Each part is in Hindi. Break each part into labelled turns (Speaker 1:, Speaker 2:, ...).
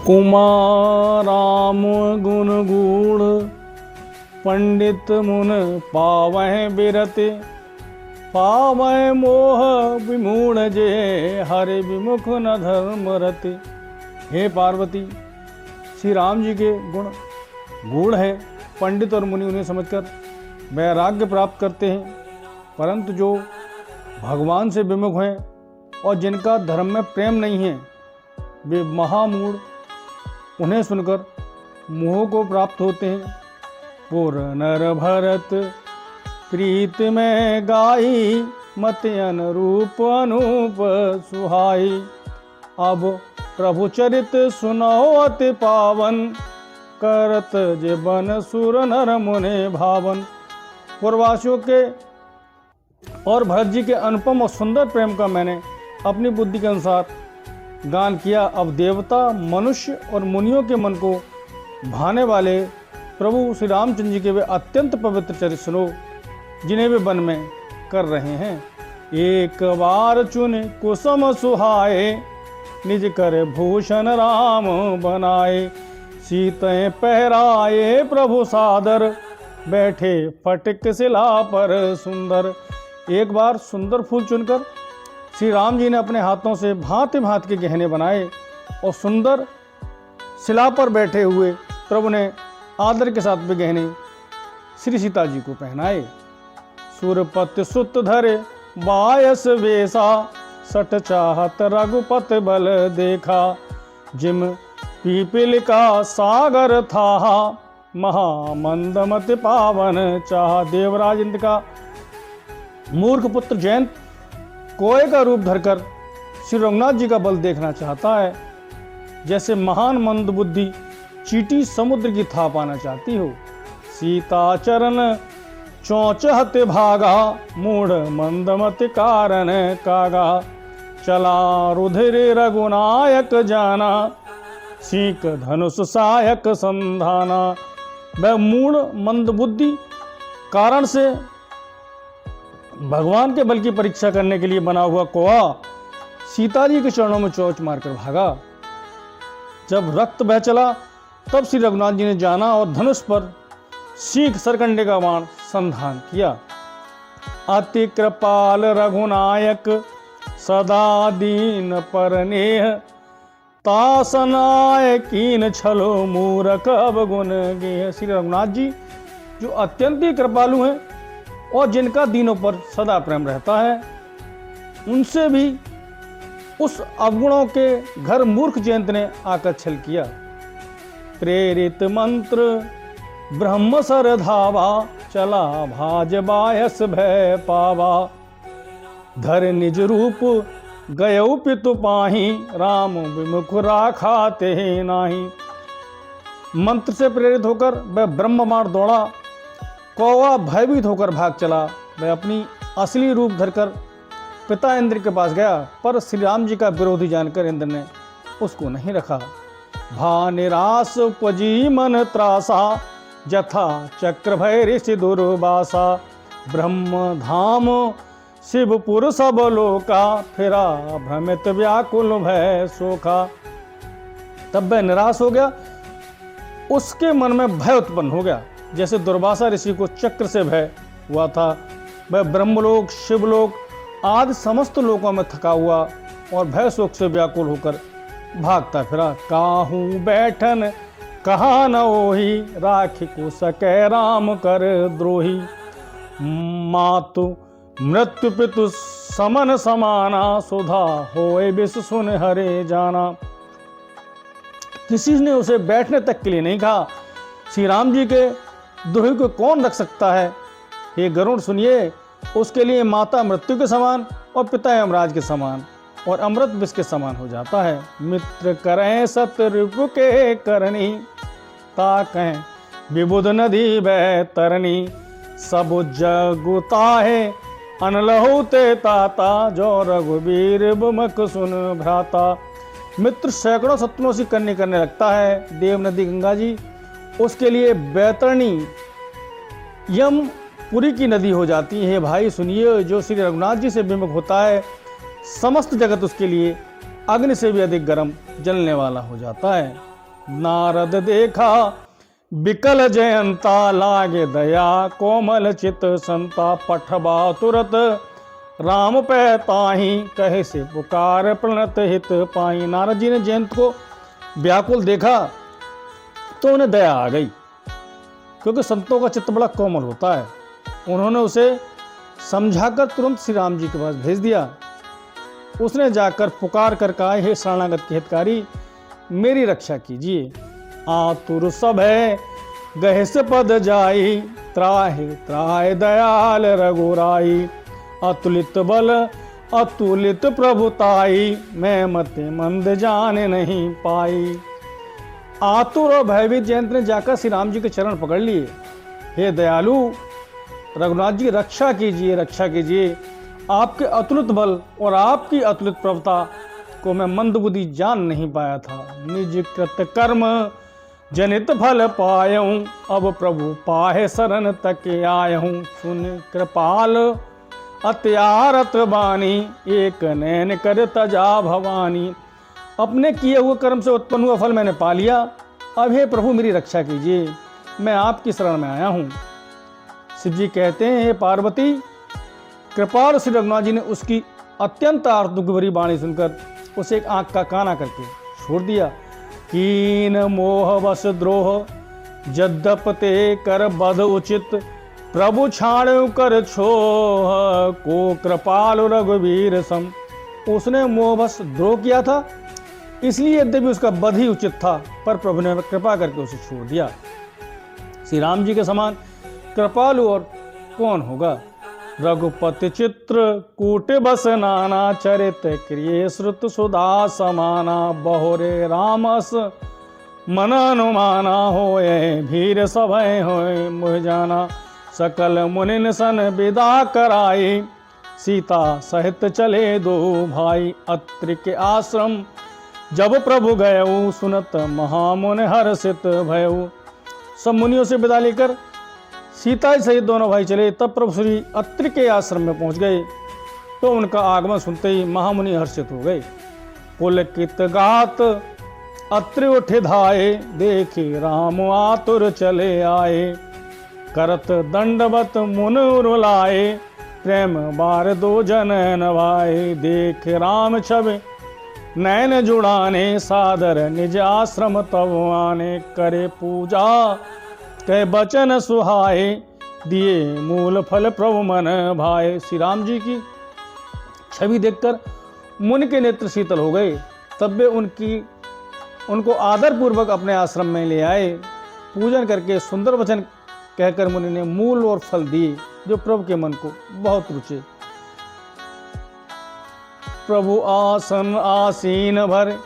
Speaker 1: कुमाराम गुण गूढ़ पंडित मुन पावह बिरते, पावह मोह विमूढ़ जे हरि विमुख न धर्म रते। हे पार्वती, श्री राम जी के गुण गूढ़ है, पंडित और मुनि उन्हें समझकर वैराग्य प्राप्त करते हैं, परंतु जो भगवान से विमुख हैं और जिनका धर्म में प्रेम नहीं है वे महामूढ़ उन्हें सुनकर मोह को प्राप्त होते हैं। पुर नर भरत प्रीत में गाई, मत अनुरूप अनूप सुहाई। अब प्रभु चरित सुनाओ अति पावन, करत जे बन सुर नर मुने भावन। पूर्ववासियों के और भरत जी के अनुपम और सुंदर प्रेम का मैंने अपनी बुद्धि के अनुसार गान किया। अब देवता, मनुष्य और मुनियों के मन को भाने वाले प्रभु श्री रामचंद्र जी के वे अत्यंत पवित्र चरित्र सुनो, जिन्हें वे वन में कर रहे हैं। एक बार चुन कुसुम सुहाए, निज कर भूषण राम बनाए। सीतें पहराए प्रभु सादर, बैठे फटिक शिला पर सुंदर। एक बार सुंदर फूल चुनकर श्री राम जी ने अपने हाथों से भांति भांति के गहने बनाए और सुंदर शिला पर बैठे हुए प्रभु ने आदर के साथ वे गहने श्री सीता जी को पहनाए। सुरपति सुत धरे बायस वेसा, सट चाहत रघुपत बल देखा। जिम पीपिल का सागर था, महामंदमत पावन चाह। देवराज इंद्र का मूर्ख पुत्र जयंत कोए का रूप धरकर श्री रघुनाथ जी का बल देखना चाहता है, जैसे महान मंद बुद्धि चींटी समुद्र की था पाना चाहती हो। सीता चरण चौचहत भागा, मूढ़ मंदमत कारण कागा। चला रुधिर रघुनायक जाना, सीक धनुष सायक संधाना। वह मूढ़ मंद बुद्धि कारण से भगवान के बल की परीक्षा करने के लिए बना हुआ कौआ सीता जी के चरणों में चोंच मारकर भागा। जब रक्त बह चला तब श्री रघुनाथ जी ने जाना और धनुष पर सीख सरकंडे का बाण संधान किया। अति कृपाल रघुनायक सदा दीन पर नेह, तासनाय कीन छलो मूरख अवगुण गेह। श्री रघुनाथ जी जो अत्यंत ही कृपालु हैं और जिनका दीनों पर सदा प्रेम रहता है, उनसे भी उस अवगुणों के घर मूर्ख जयंत ने आकर छल किया। प्रेरित मंत्र ब्रह्म सर धावा, चला भाज बायस भय पावा। धर निज रूप गयौ पितु पाही, राम विमुख राखा ते नाही। मंत्र से प्रेरित होकर वह ब्रह्म बाण दौड़ा, कौवा भयभीत होकर भाग चला। वह अपनी असली रूप धरकर पिता इंद्र के पास गया, पर श्री राम जी का विरोधी जानकर इंद्र ने उसको नहीं रखा। भा निराश उपजी मन त्रासा, जथा चक्र भय ऋषि दुर्वासा। ब्रह्म धाम शिवपुर सब लोका, फिरा भ्रमित व्याकुल भय सोखा। तब वह निराश हो गया, उसके मन में भय उत्पन्न हो गया, जैसे दुर्वासा ऋषि को चक्र से भय हुआ था। वह ब्रह्मलोक, शिवलोक आदि समस्त लोकों में थका हुआ और भय शोक से व्याकुल होकर भागता फिरा। काहू बैठन कहा न ओही, राखी को सकै राम कर द्रोही। मातु मृत्यु पितु समन समाना, सुधा होए विष सुन हरे जाना। किसी ने उसे बैठने तक के लिए नहीं कहा। श्री राम जी के द्रोही को कौन रख सकता है? हे गरुड़ सुनिए, उसके लिए माता मृत्यु के समान और पिता यमराज के समान और अमृत विष के समान हो जाता है। मित्र करें सतरूप के करनी, ताकें विबुध नदी बह तरनी। सब जगुता है अनलहु ते ताता, जो रघुवीर बुमक सुन भ्राता। मित्र सैकड़ों शत्रुओं से करने लगता है। देव नदी गंगा जी उसके लिए बैतरणी यमपुरी की नदी हो जाती है। भाई सुनिए, जो श्री रघुनाथ जी से विमुख होता है, समस्त जगत उसके लिए अग्नि से भी अधिक गर्म जलने वाला हो जाता है। नारद देखा बिकल जयंता, लागे दया कोमल चित संता। पठबा तुरत राम पै ताही, कहे से पुकार प्रणत हित पाई। नारद जी ने जयंत को व्याकुल देखा तो उन्हें दया आ गई, क्योंकि संतों का चित्त बड़ा कोमल होता है। उन्होंने उसे समझाकर तुरंत श्री राम जी के पास भेज दिया। उसने जाकर पुकार कर कहा, हे शरणागत के हितकारी, मेरी रक्षा कीजिए। आतुर सब है गहस पद जाई, त्राहि त्राहि दयाल रघुराई। अतुलित बल अतुलित प्रभुताई, मैं मति मंद जाने नहीं पाई। आतुर और भयभीत जयंत ने जाकर श्री राम जी के चरण पकड़ लिए। हे दयालु रघुनाथ जी, रक्षा कीजिए, रक्षा कीजिए। आपके अतुलित बल और आपकी अतुलित प्रभुता को मैं मंदबुद्धि जान नहीं पाया था। निज कृत कर्म जनित फल पायऊं, अब प्रभु पाहे शरण तक आयहूं। सुन कृपाल अत्यारत बानी, एक नैन कर तजा भवानी। अपने किए हुए कर्म से उत्पन्न हुआ फल मैंने पा लिया। अब हे प्रभु मेरी रक्षा कीजिए, मैं आपकी शरण में आया हूँ। शिव जी कहते हैं, हे पार्वती, कृपाल श्री रघुनाथ जी ने उसकी अत्यंत आर्तुक भरी वाणी सुनकर उसे एक आंख का काना करके छोड़ दिया। कीन मोह वश द्रोह जद्यप ते कर बध उचित, प्रभु छाड़ कर छोह को कृपाल रघुवीर सम। उसने मोहवश द्रोह किया था, इसलिए यद्यपि उसका वध ही उचित था, पर प्रभु ने कृपा करके उसे छोड़ दिया। श्री राम जी के समान कृपालु और कौन होगा। रघुपति चित्र कूट बस नाना, चरित क्रिय श्रुत सुधा समाना। बहुरे रामस मन अनुमाना, होए भीर सभय होए मुह जाना। सकल मुनिन सन विदा कराई, सीता सहित चले दो भाई। अत्रि के आश्रम जब प्रभु गयऊ, सुनत महामुन हर्षित भयऊ। सब मुनियों से विदा लेकर सीता सहित दोनों भाई चले। तब प्रभु श्री अत्रि के आश्रम में पहुंच गए, तो उनका आगमन सुनते ही महामुनि हर्षित हो गए। पुलकित गात अत्रि उठे धाये, देखे राम आतुर चले आए। करत दंडवत मुन उरुलाए, प्रेम बार दो जन नवाए। देख राम छवि नैन जुड़ाने, सादर निज आश्रम तब आने। करे पूजा कह बचन सुहाए, दिए मूल फल प्रभु मन भाए। श्री राम जी की छवि देखकर मुनि के नेत्र शीतल हो गए। तब वे उनको आदर पूर्वक अपने आश्रम में ले आए। पूजन करके सुंदर वचन कहकर मुनि ने मूल और फल दिए, जो प्रभु के मन को बहुत रुचे। प्रभु आसन आसीन भर,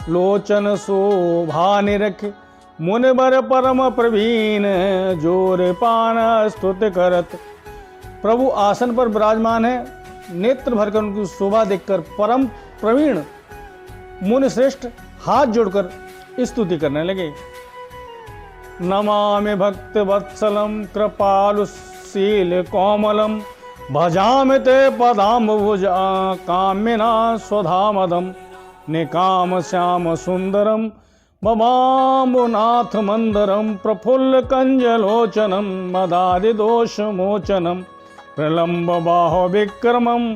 Speaker 1: लोचन शोभा निरख। मुनि बर परम प्रवीण, जोर पान स्तुत करत। प्रभु आसन पर विराजमान है, नेत्र भरकर उनकी शोभा देखकर परम प्रवीण मुनि श्रेष्ठ हाथ जोड़कर स्तुति करने लगे। नमामि भक्त वत्सलम, कृपालुशील कोमलम। भजामि ते पदाम्बुज, कामिना स्वधामदम। निकाम श्याम सुंदरम, ममाम्बुनाथ मंदरम। प्रफुल्ल कंजलोचनम, मदादि दोष मोचनम। प्रलंब बाहो विक्रमम,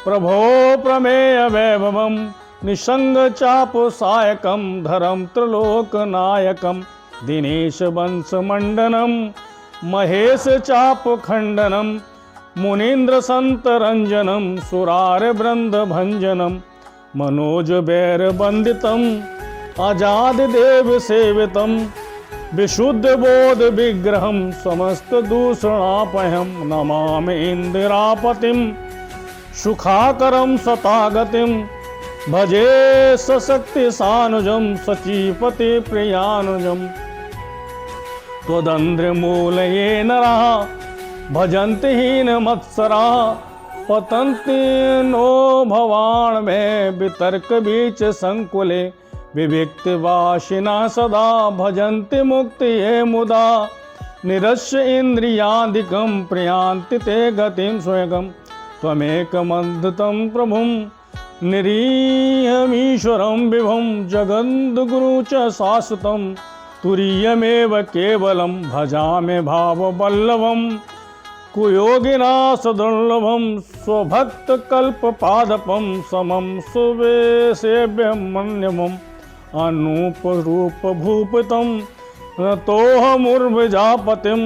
Speaker 1: प्रभो प्रमेय वैभवम। निसंग चाप सायकम, धरम त्रिलोक नायकम। दिनेश वंश मंडनम, महेश चाप खंडनम। मुनीन्द्र संत रंजनम, सुरार वृंद भंजनम। मनोज बैर बंदितम, आजाद देव सेवितम। विशुद्ध बोध विग्रहम, समस्त दूषणापहम। नमामि इंदिरापतिम, सुखाकरम सतागतिम। भजे सशक्ति सानुजम, सचीपति प्रियानुजम। त्वदंध्र मूल ये नरा, भजन्ति हीन मत्सरा। पतन्ति नो भवान में, वितर्क बीच संकुले। विविक्त वाशिना सदा, भजन्ति मुक्ति ये मुदा। निरस्य इंद्रियादिकम, प्रियांति ते गतिम स्वयगम। त्वमेकमद्भुतं प्रभुं, निरीहमीश्वरं विभुं जगद्गुरु च शाश्वतं तुरीयमेव केवलं भजामि भाववल्लभं कुयोगिनाशदुर्लभं स्वभक्तकल्पपादपं समं सुवेशेभ्यमन्यमम् अनूपरूपभूपितं तोऽहमुर्विजापतिं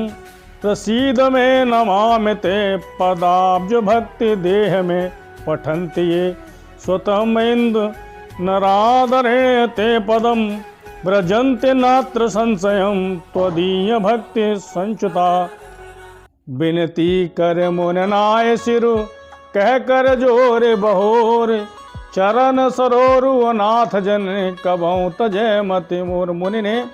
Speaker 1: प्रसीद मे नमामि ते पदाब्ज भक्ति देह में पठन्ति ये स्वतमेन्द्र नरादरेण ते पदं व्रजन्ति नात्र संशयं त्वदीय भक्ति संच्युता विनती कर मुननाय सिरु कह कर जोरे बहोर चरण सरोरु अनाथ जन कबहु तजय मति मोर। मुनि ने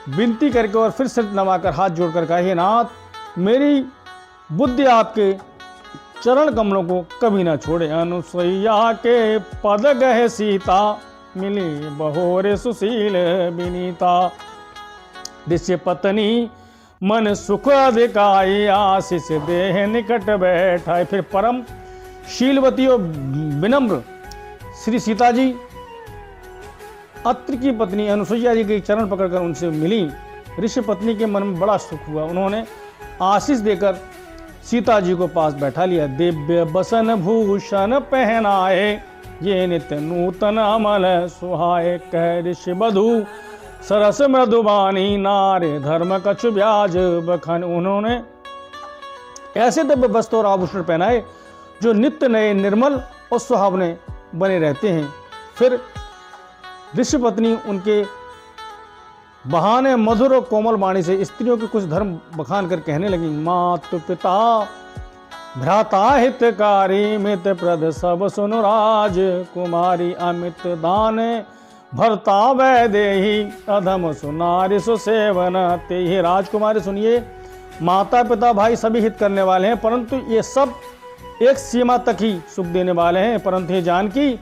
Speaker 1: विनती करके और फिर सिर नवाकर हाथ जोड़कर कहा, हे नाथ, मेरी बुद्धि आपके चरण कमलों को कभी ना छोड़े। अनुसैया के पद गहे सीता मिली बहोरे सुशील विनीता। ऋषि पत्नी मन सुख अधिकाई आशीष देह निकट बैठाए। फिर परम शीलवती और विनम्र श्री सीता जी अत्रि की पत्नी अनुसुईया जी के चरण पकड़कर उनसे मिली। ऋषि पत्नी के मन में बड़ा सुख हुआ। उन्होंने आशीष देकर सीता जी को पास बैठा लिया। दिव्य बसन भूषण पहनाए ये नित्य नूतन अमल सुहाए। कह ऋषि बधू सरस मृदुबानी नारे धर्म कछु ब्याज बखन। उन्होंने ऐसे दिव्य वस्त्र और आभूषण पहनाए जो नित्य नए निर्मल और सुहावने बने रहते हैं। फिर ऋषि पत्नी उनके बहाने मधुर और कोमल वाणी से स्त्रियों के कुछ धर्म बखान कर कहने लगी। मातु पिता भ्राता हितकारी मित प्रद सब सुनु राज कुमारी। अमित दान भरता वैदेही अधम सुनारी सुसेवन तेहि। राजकुमारी सुनिए, माता पिता भाई सभी हित करने वाले हैं, परंतु ये सब एक सीमा तक ही सुख देने वाले हैं। परंतु ये जानकी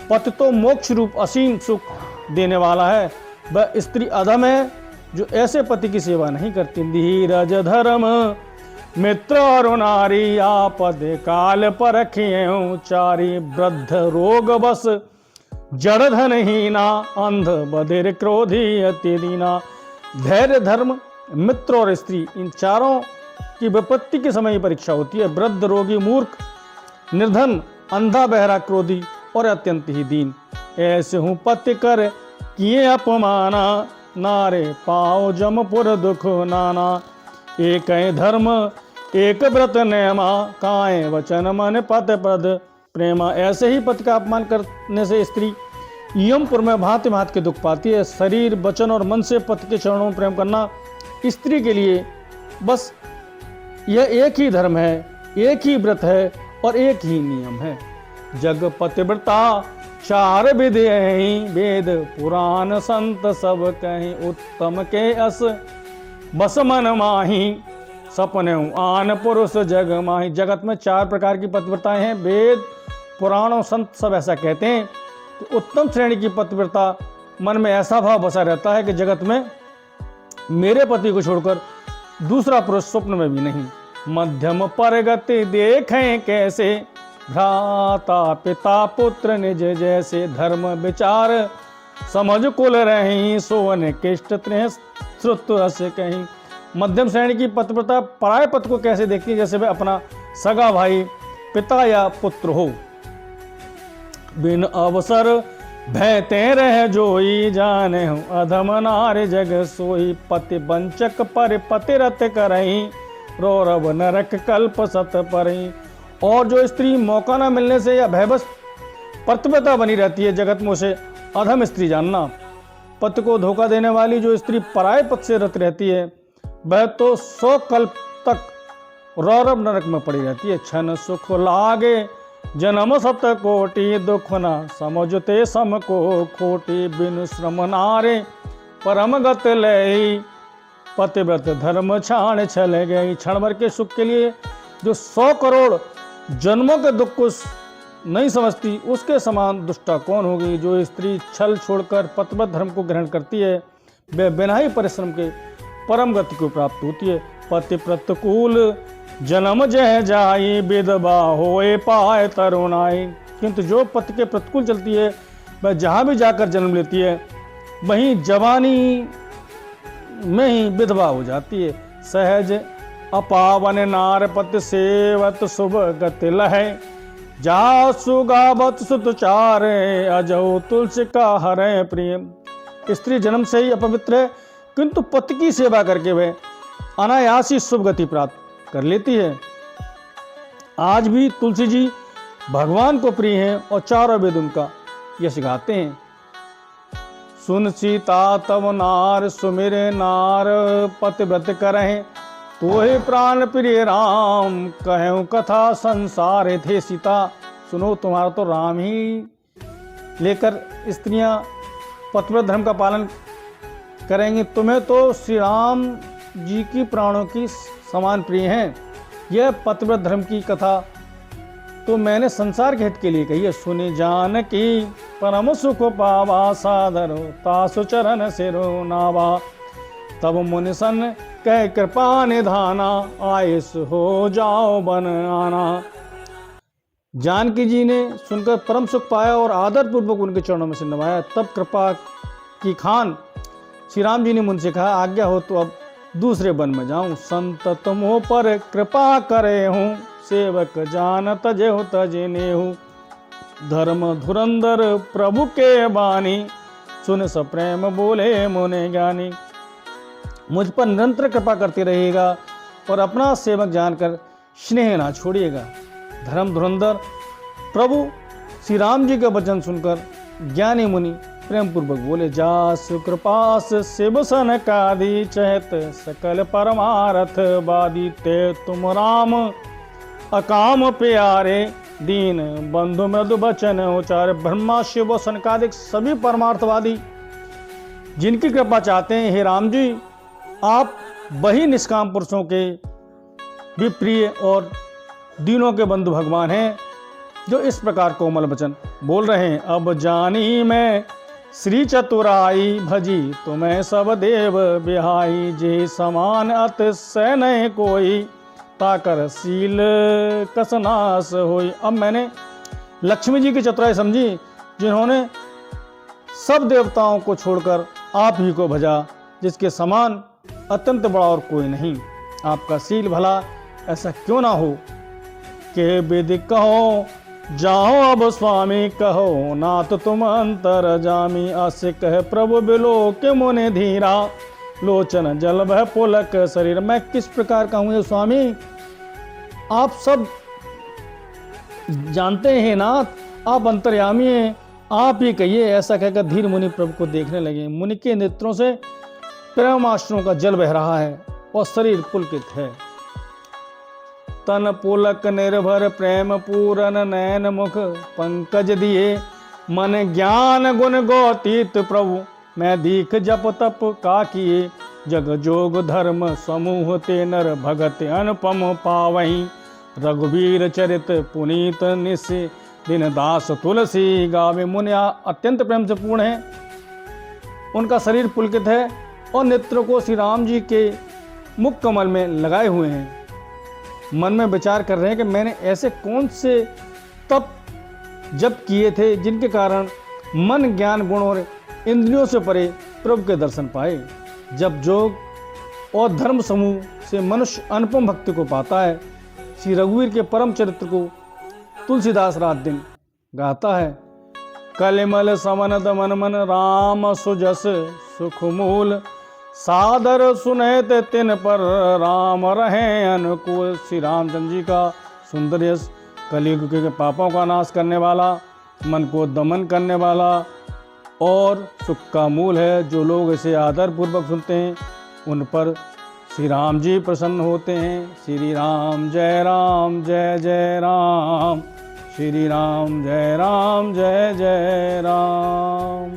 Speaker 1: पति तो मोक्ष रूप असीम सुख देने वाला है। वह स्त्री अधम है जो ऐसे पति की सेवा नहीं करती। धीरज धर्म मित्र और नारी आपद काल परखिए चारी। वृद्ध रोग बस जड़ धनहीना अंध बधिर क्रोधी अति दीना। धैर्य धर्म मित्र और स्त्री इन चारों की विपत्ति के समय परीक्षा होती है। वृद्ध रोगी मूर्ख निर्धन अंधा बहरा क्रोधी और अत्यंत ही दीन। ऐसे हूँ पति कर किए अपमाना नारे पाओ जमपुर दुख नाना। एक धर्म एक व्रत नेमा काए वचन मन पत पद प्रेमा। ऐसे ही पति का अपमान करने से स्त्री यमपुर में भांति भांति के दुख पाती है। शरीर वचन और मन से पति के चरणों में प्रेम करना स्त्री के लिए बस यह एक ही धर्म है, एक ही व्रत है और एक ही नियम है। जग पतिव्रता चार विधि वेद पुराण संत सब कहीं। उत्तम के अस बस मन माही सपने आन पुरुष जग माही। जगत में चार प्रकार की पतिव्रताएं हैं। वेद पुराण और संत सब ऐसा कहते हैं कि उत्तम श्रेणी की पतिव्रता मन में ऐसा भाव बसा रहता है कि जगत में मेरे पति को छोड़कर दूसरा पुरुष स्वप्न में भी नहीं। मध्यम परगति देखें कैसे भ्राता पिता पुत्र निज जैसे। धर्म विचार समझ कुल रही सोन किष्ट त्रेह श्रुत अस कहीं। मध्यम श्रेणी की पतिव्रता पराय पति को कैसे देखती है, जैसे वह अपना सगा भाई पिता या पुत्र हो। बिन अवसर भयते रह जोई जाने हूँ अधम नार जग सोई। पति वंचक पर पति रत करही रौरव नरक कल्प सत परही। और जो स्त्री मौका न मिलने से या भयभस पतिव्रता बनी रहती है, जगत में उसे अधम स्त्री जानना। पति को धोखा देने वाली जो स्त्री पराय पति से रत रहती है वह तो 100 कल्प तक रौरव नरक में पड़ी रहती है। क्षण सुख लागे जन्म सत कोटि दुख न समझते सम को खोटी। बिन श्रम नारे परम गत लई पतिव्रत धर्म छाण छल गई। क्षण भर के सुख के लिए जो 100 करोड़ जन्मों के दुख को नहीं समझती, उसके समान दुष्टा कौन होगी। जो स्त्री छल छोड़कर पतिव्रत धर्म को ग्रहण करती है वह बिना ही परिश्रम के परम गति को प्राप्त होती है। पति प्रतिकूल जन्म जह जाई विधवा होए पाए तरुणाई। किंतु जो पति के प्रतिकूल चलती है वह जहाँ भी जाकर जन्म लेती है वहीं जवानी में ही विधवा हो जाती है। सहज अपावन नार पति सेवत शुभ गति लहै, जा सुगावत सुतचारे अजो तुलसी का हरे प्रिय। स्त्री जन्म से ही अपवित्र है किंतु पति की सेवा करके वह अनायास ही शुभ गति प्राप्त कर लेती है। आज भी तुलसी जी भगवान को प्रिय हैं और चारों वेद उनका यश गाते हैं। सुन सीता तव नार सुमिरे नार पतिव्रत करहे, तोहे प्राण प्रिय राम कहूँ कथा संसार थे। सीता सुनो, तुम्हारा तो राम ही लेकर स्त्रियां पतिव्रत धर्म का पालन करेंगे, तुम्हें तो श्री राम जी की प्राणों की समान प्रिय हैं। यह पतिव्रत धर्म की कथा तो मैंने संसार के हित के लिए कही है। सुनि जानकी परम सुख पावा, सादरो तासु चरण सिरो नावा, तब मुनि सन कह कृपा निधाना, आयुष हो जाओ बन आना। जानकी जी ने सुनकर परम सुख पाया और आदर पूर्वक उनके चरणों में से नवाया। तब कृपा की खान श्री राम जी ने मुझसे कहा, आज्ञा हो तो अब दूसरे वन में जाऊं। संत तुमो पर कृपा करे हूँ, सेवक जान तजे हो तजे ने हूँ। धर्म धुरंधर प्रभु के बानी, सुन सप्रेम बोले मुने ज्ञानी। मुझ पर निरंतर कृपा करते रहिएगा और अपना सेवक जानकर स्नेह ना छोड़िएगा। धर्म धुरंधर प्रभु श्री राम जी का वचन सुनकर ज्ञानी मुनि प्रेम पूर्वक बोले, जास कृपास शिवसन कादि चहत सकल परमारथ बादी। ते तुम राम अकाम प्यारे, दीन बंधु मृदु बचन उचारे। ब्रह्मा शिव और सनकादिक सभी परमार्थवादी जिनकी कृपा चाहते हैं, हे राम जी आप वही निष्काम पुरुषों के भी प्रिय और दीनों के बंधु भगवान हैं, जो इस प्रकार कोमल वचन बोल रहे हैं। अब जानी मैं श्री चतुराई भजी, तुम्हें सब देव बिहाई। जे समान अत सैन कोई, ताकर सील कसनास होई। अब मैंने लक्ष्मी जी की चतुराई समझी, जिन्होंने सब देवताओं को छोड़कर आप ही को भजा, जिसके समान अत्यंत बड़ा और कोई नहीं। आपका सील भला ऐसा क्यों ना हो कि विधि कहो जाओ अब स्वामी, कहो नाथ तुम अंतर जामी। अस कह प्रभु बिलो के मुने धीरा, लोचन जल भय पुलक शरीर। मैं किस प्रकार का हूँ ये स्वामी, आप सब जानते हैं नाथ, आप अंतर्यामी हैं, आप ही कहिए। ऐसा कहकर धीर मुनि प्रभु को देखने लगे। मुनि के नेत्रों से प्रेमाश्रुओं का जल बह रहा है और शरीर पुलकित है। तन पुलक निर्भर प्रेम पूरन, नैन मुख पंकज दिए। मन ज्ञान गुण गौतीत प्रभु, मैं दीख जप तप का किए। जग जोग धर्म समूह ते नर, भगत अनुपम पावहीं। रघुवीर चरित पुनीत निस, दिन दास तुलसी गावे। मुनि अत्यंत प्रेम से पूर्ण है, उनका शरीर पुलकित है और नेत्रों को श्री राम जी के मुख कमल में लगाए हुए हैं। मन में विचार कर रहे हैं कि मैंने ऐसे कौन से तप जप किए थे जिनके कारण मन ज्ञान गुण और इंद्रियों से परे प्रभु के दर्शन पाए। जब जोग और धर्म समूह से मनुष्य अनुपम भक्ति को पाता है, श्री रघुवीर के परम चरित्र को तुलसीदास रात दिन गाता है। कलिमल समन दमन मन, राम सुजस सुख मूल। सादर सुनैत तिन पर, राम रहे अनुकूल। श्री रामचंद्र जी का सुंदर यश कलयुग के पापों का नाश करने वाला, मन को दमन करने वाला और सुख का मूल है। जो लोग इसे आदर पूर्वक सुनते हैं उन पर श्री राम जी प्रसन्न होते हैं। श्री राम जय जय राम, श्री राम जय जय राम।